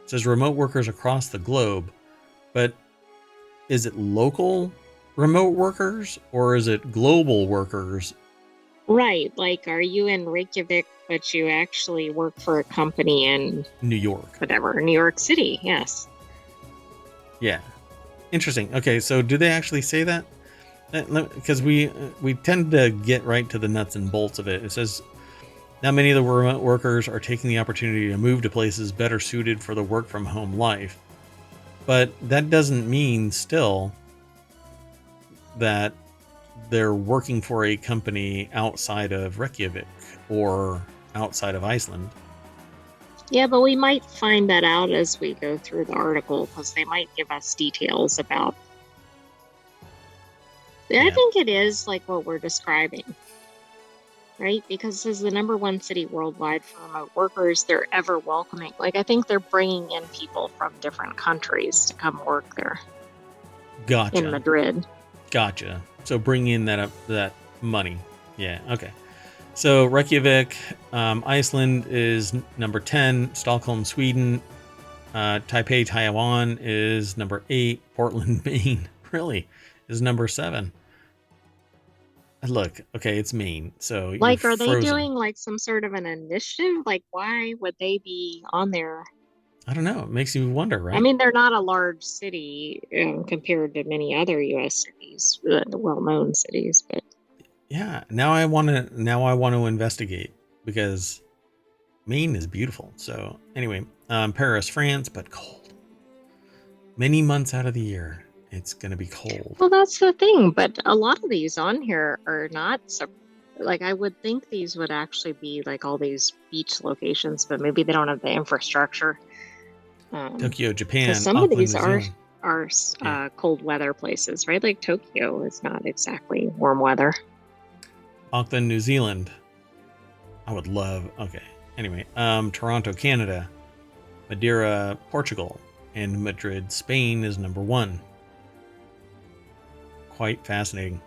It says remote workers across the globe. But is it local remote workers or is it global workers? Right. Like, are you in Reykjavik, but you actually work for a company in New York? Whatever. New York City. Yes. Yeah. Interesting. Okay, so do they actually say that? Because we tend to get right to the nuts and bolts of it. It says, now many of the remote workers are taking the opportunity to move to places better suited for the work from home life. But that doesn't mean still that they're working for a company outside of Reykjavik or outside of Iceland. Yeah, but we might find that out as we go through the article because they might give us details about. Yeah. I think it is like what we're describing, right? Because this is the #1 city worldwide for remote workers. They're ever welcoming. Like, I think they're bringing in people from different countries to come work there. Gotcha. In Madrid. Gotcha. So bring in that money. Yeah. Okay. So Reykjavik, Iceland is number 10. Stockholm, Sweden. Taipei, Taiwan is number 8. Portland, Maine, really, is number 7. Look, okay, it's Maine, so like, you're are they frozen. doing like some sort of an initiative? Like, why would they be on there? I don't know. It makes you wonder, right? I mean, they're not a large city compared to many other U.S. cities, the well-known cities, but yeah, now I want to investigate because Maine is beautiful. So anyway, Paris, France, but cold. Many months out of the year, it's going to be cold. Well, that's the thing. But a lot of these on here are not so. Like, I would think these would actually be like all these beach locations, but maybe they don't have the infrastructure. Tokyo, Japan. Because some Auckland, of these New are cold weather places, right? Like Tokyo is not exactly warm weather. Auckland, New Zealand. I would love. Okay. Anyway, Toronto, Canada. Madeira, Portugal, and Madrid, Spain is number 1. Quite fascinating.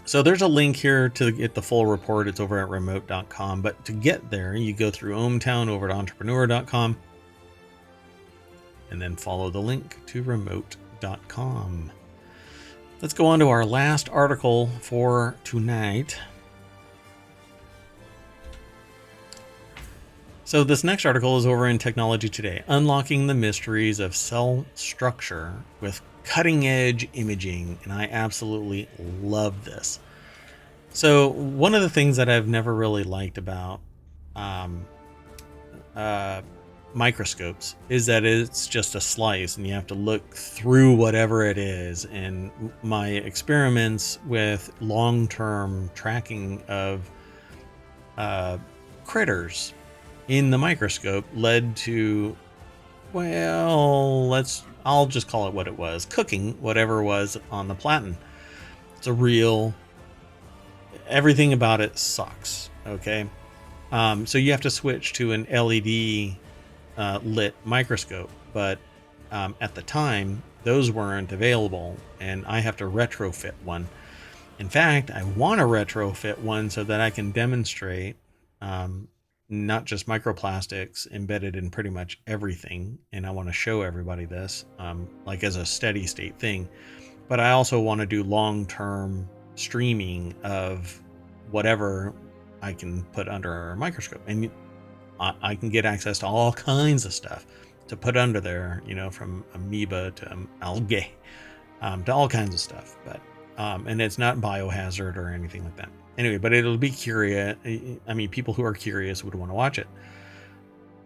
So there's a link here to get the full report. It's over at remote.com. But to get there, you go through ohmTown over to entrepreneur.com and then follow the link to remote.com. Let's go on to our last article for tonight. So this next article is over in Technology Today, unlocking the mysteries of cell structure with cutting-edge imaging, and I absolutely love this. So one of the things that I've never really liked about microscopes is that it's just a slice and you have to look through whatever it is. And my experiments with long-term tracking of critters in the microscope led to, well, I'll just call it what it was, cooking whatever was on the platen. It's everything about it sucks. Okay. So you have to switch to an LED lit microscope, but at the time those weren't available and I have to retrofit one. In fact, I want to retrofit one so that I can demonstrate not just microplastics embedded in pretty much everything. And I want to show everybody this like as a steady state thing. But I also want to do long-term streaming of whatever I can put under a microscope. And I can get access to all kinds of stuff to put under there, from amoeba to algae, to all kinds of stuff. But and it's not biohazard or anything like that. Anyway, but it'll be curious. I mean, people who are curious would want to watch it.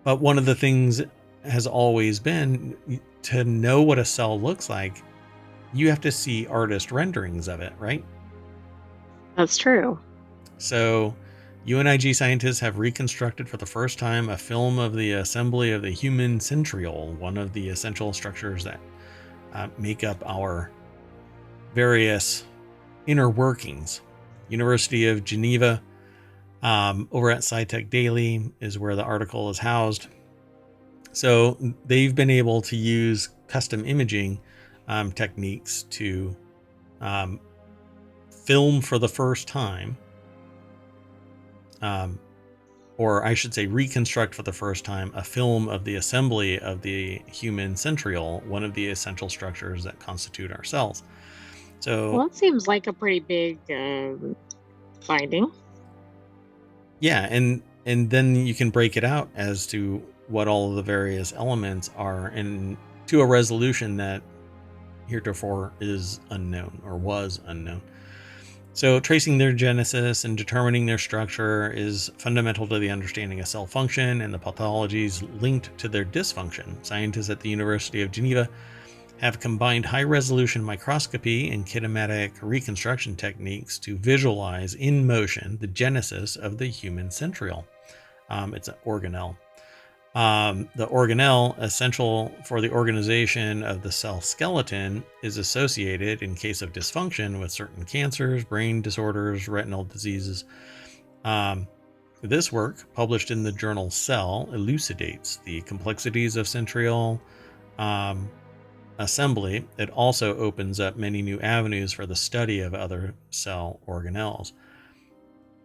But one of the things has always been to know what a cell looks like, you have to see artist renderings of it, right? That's true. So UNIG scientists have reconstructed for the first time a film of the assembly of the human centriole, one of the essential structures that make up our various inner workings. University of Geneva, over at SciTech Daily is where the article is housed. So they've been able to use custom imaging techniques to film for the first time, or I should say reconstruct for the first time, a film of the assembly of the human centriole, one of the essential structures that constitute our cells. So, well, it seems like a pretty big finding. Yeah, and then you can break it out as to what all of the various elements are, and to a resolution that heretofore is unknown or was unknown. So tracing their genesis and determining their structure is fundamental to the understanding of cell function and the pathologies linked to their dysfunction. Scientists at the University of Geneva have combined high-resolution microscopy and kinematic reconstruction techniques to visualize in motion the genesis of the human centriole. It's an organelle. The organelle, essential for the organization of the cell skeleton, is associated, in case of dysfunction, with certain cancers, brain disorders, retinal diseases. This work, published in the journal Cell, elucidates the complexities of centriole assembly. It also opens up many new avenues for the study of other cell organelles.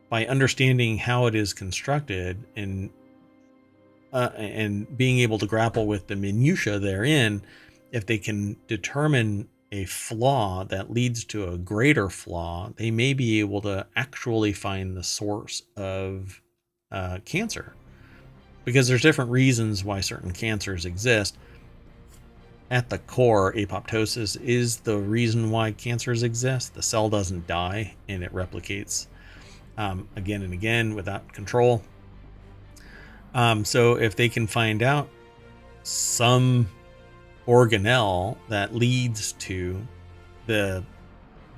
By understanding how it is constructed and being able to grapple with the minutiae therein, if they can determine a flaw that leads to a greater flaw, they may be able to actually find the source of cancer. Because there's different reasons why certain cancers exist. At the core, apoptosis is the reason why cancers exist. The cell doesn't die and it replicates again and again without control. So if they can find out some organelle that leads to the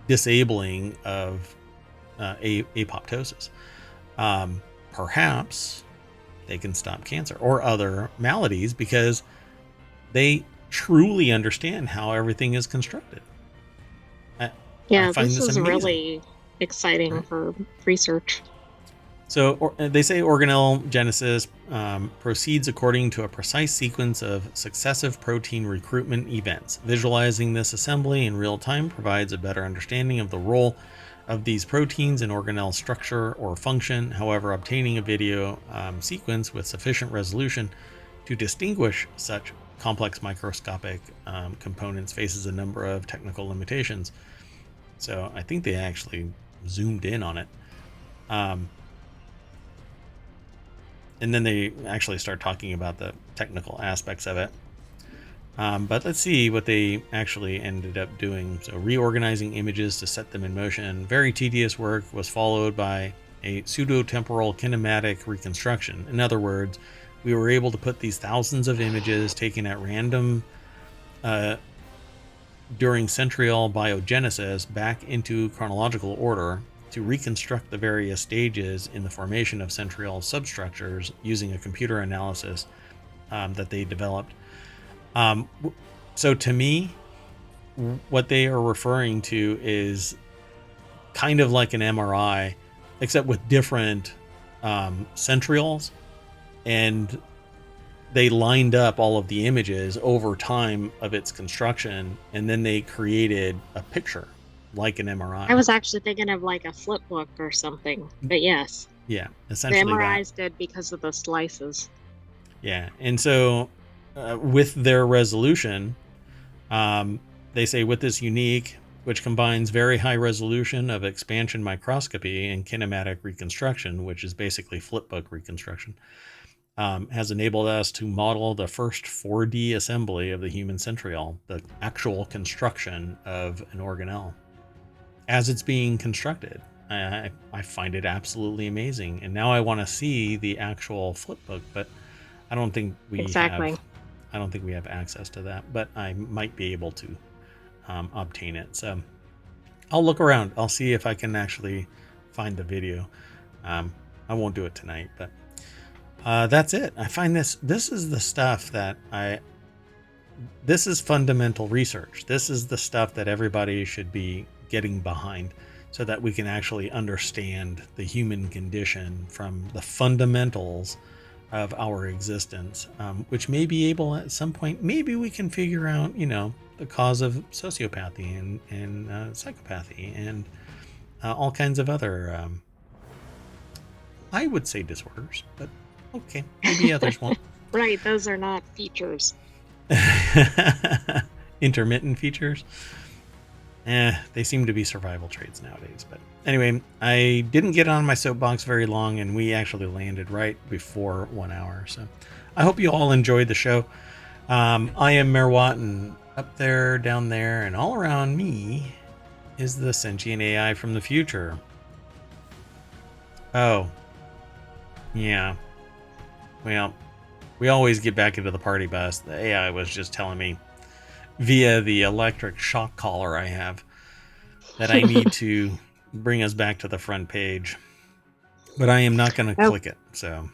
disabling of apoptosis, perhaps they can stop cancer or other maladies because they truly understand how everything is constructed. Yeah, this is really exciting, right? For research. So they say organelle genesis proceeds according to a precise sequence of successive protein recruitment events. Visualizing this assembly in real time provides a better understanding of the role of these proteins in organelle structure or function. However, obtaining a video sequence with sufficient resolution to distinguish such complex microscopic components faces a number of technical limitations. So I think they actually zoomed in on it. And then they actually start talking about the technical aspects of it. But let's see what they actually ended up doing. So reorganizing images to set them in motion. Very tedious work was followed by a pseudo-temporal kinematic reconstruction. In other words, we were able to put these thousands of images taken at random during centriole biogenesis back into chronological order to reconstruct the various stages in the formation of centriole substructures using a computer analysis that they developed. So to me, what they are referring to is kind of like an MRI, except with different centrioles, and they lined up all of the images over time of its construction, and then they created a picture like an MRI. I was actually thinking of like a flip book or something, but yes, Yeah, the essentially that. MRIs did because of the slices. Yeah, and so with their resolution, they say with this unique, which combines very high resolution of expansion microscopy and kinematic reconstruction, which is basically flipbook reconstruction, has enabled us to model the first 4D assembly of the human centriole, the actual construction of an organelle as it's being constructed. I find it absolutely amazing, and now I want to see the actual flipbook, but I don't think we Exactly. have. I don't think we have access to that, but I might be able to obtain it. So I'll look around. I'll see if I can actually find the video. I won't do it tonight, but that's it. I find this is the stuff that this is fundamental research. This is the stuff that everybody should be getting behind so that we can actually understand the human condition from the fundamentals of our existence, which may be able at some point, maybe we can figure out, the cause of sociopathy and psychopathy and all kinds of other, I would say disorders, but okay, maybe others won't. Right, those are not features. Intermittent features. They seem to be survival traits nowadays. But anyway, I didn't get on my soapbox very long, and we actually landed right before 1 hour. So I hope you all enjoyed the show. I am Merwat, and up there, down there, and all around me is the sentient AI from the future. Oh, yeah. Well, we always get back into the party bus. The AI was just telling me via the electric shock collar I have that I need to bring us back to the front page, but I am not going to click it. So,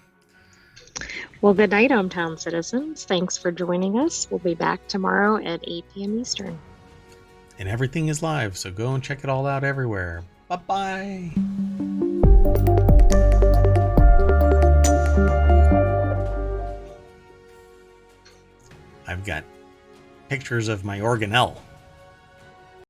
well, good night, ohmTown citizens. Thanks for joining us. We'll be back tomorrow at 8 p.m. Eastern. And everything is live, so go and check it all out everywhere. Bye-bye. I've got pictures of my organelle.